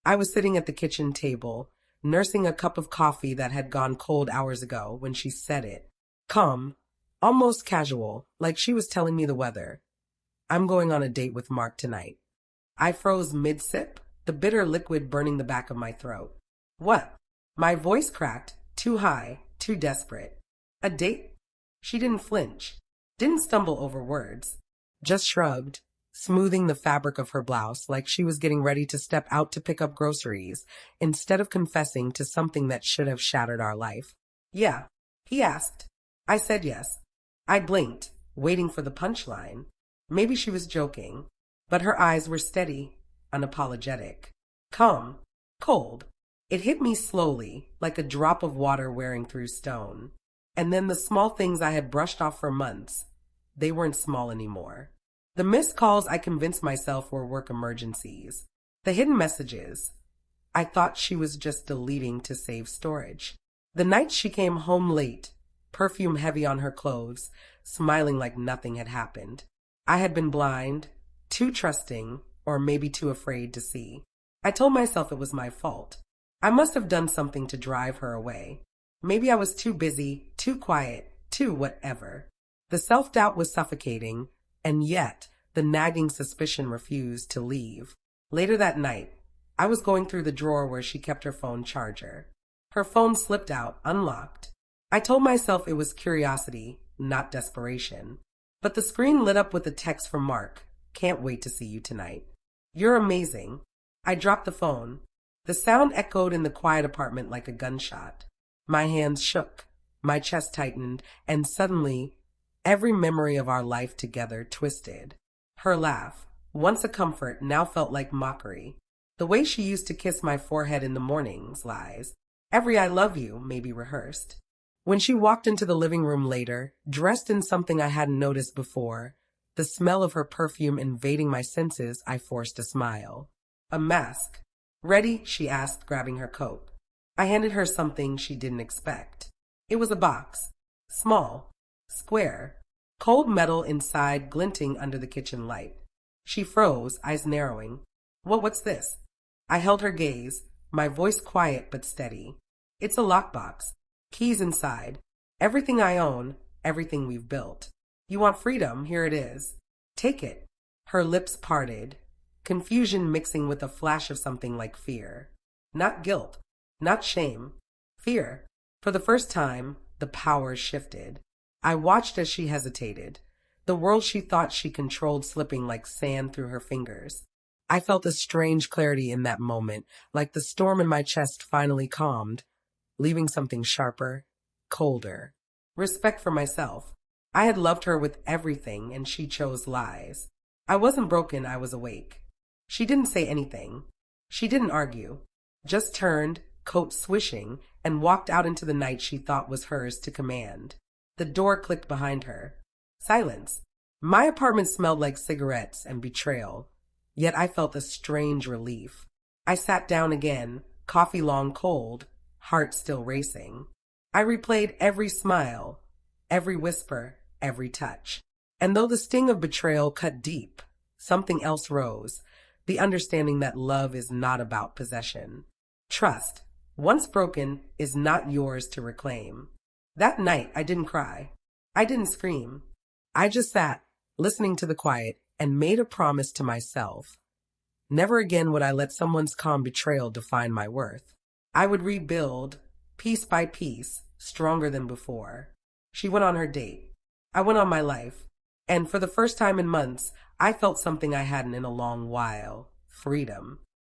I was sitting at the kitchen table, nursing a cup of coffee that had gone cold hours ago when she said it. Calm, almost casual, like she was telling me the weather. I'm going on a date with Mark tonight. I froze mid-sip, the bitter liquid burning the back of my throat. What? My voice cracked, too high, too desperate. A date? She didn't flinch, didn't stumble over words, just shrugged, smoothing the fabric of her blouse like she was getting ready to step out to pick up groceries, instead of confessing to something that should have shattered our life. Yeah, he asked. I said yes. I blinked, waiting for the punchline. Maybe she was joking, but her eyes were steady, unapologetic. Calm, cold. It hit me slowly, like a drop of water wearing through stone. And then the small things I had brushed off for months, they weren't small anymore. The missed calls I convinced myself were work emergencies. The hidden messages I thought she was just deleting to save storage. The night she came home late, perfume heavy on her clothes, smiling like nothing had happened. I had been blind, too trusting, or maybe too afraid to see. I told myself it was my fault. I must have done something to drive her away. Maybe I was too busy, too quiet, too whatever. The self-doubt was suffocating, and yet the nagging suspicion refused to leave. Later that night, I was going through the drawer where she kept her phone charger. Her phone slipped out, unlocked. I told myself it was curiosity, not desperation. But the screen lit up with a text from Mark. Can't wait to see you tonight. You're amazing. I dropped the phone. The sound echoed in the quiet apartment like a gunshot. My hands shook, my chest tightened, and suddenly, every memory of our life together twisted. Her laugh, once a comfort, now felt like mockery. The way she used to kiss my forehead in the mornings, lies. Every I love you, maybe rehearsed. When she walked into the living room later, dressed in something I hadn't noticed before, the smell of her perfume invading my senses, I forced a smile. A mask. Ready? She asked, grabbing her coat. I handed her something she didn't expect. It was a box. Small. Square. Cold metal inside, glinting under the kitchen light. She froze, eyes narrowing. What's this? I held her gaze, my voice quiet but steady. It's a lockbox. Keys inside. Everything I own, everything we've built. You want freedom? Here it is. Take it. Her lips parted, confusion mixing with a flash of something like fear. Not guilt, not shame. Fear. For the first time, the power shifted. I watched as she hesitated, the world she thought she controlled slipping like sand through her fingers. I felt a strange clarity in that moment, like the storm in my chest finally calmed, leaving something sharper, colder. Respect for myself. I had loved her with everything, and she chose lies. I wasn't broken, I was awake. She didn't say anything. She didn't argue. Just turned, coat swishing, and walked out into the night she thought was hers to command. The door clicked behind her. Silence. My apartment smelled like cigarettes and betrayal, yet I felt a strange relief. I sat down again, coffee long cold, heart still racing. I replayed every smile, every whisper, every touch. And though the sting of betrayal cut deep, something else rose, the understanding that love is not about possession. Trust, once broken, is not yours to reclaim. That night, I didn't cry. I didn't scream. I just sat, listening to the quiet, and made a promise to myself. Never again would I let someone's calm betrayal define my worth. I would rebuild, piece by piece, stronger than before. She went on her date. I went on my life. And for the first time in months, I felt something I hadn't in a long while. Freedom.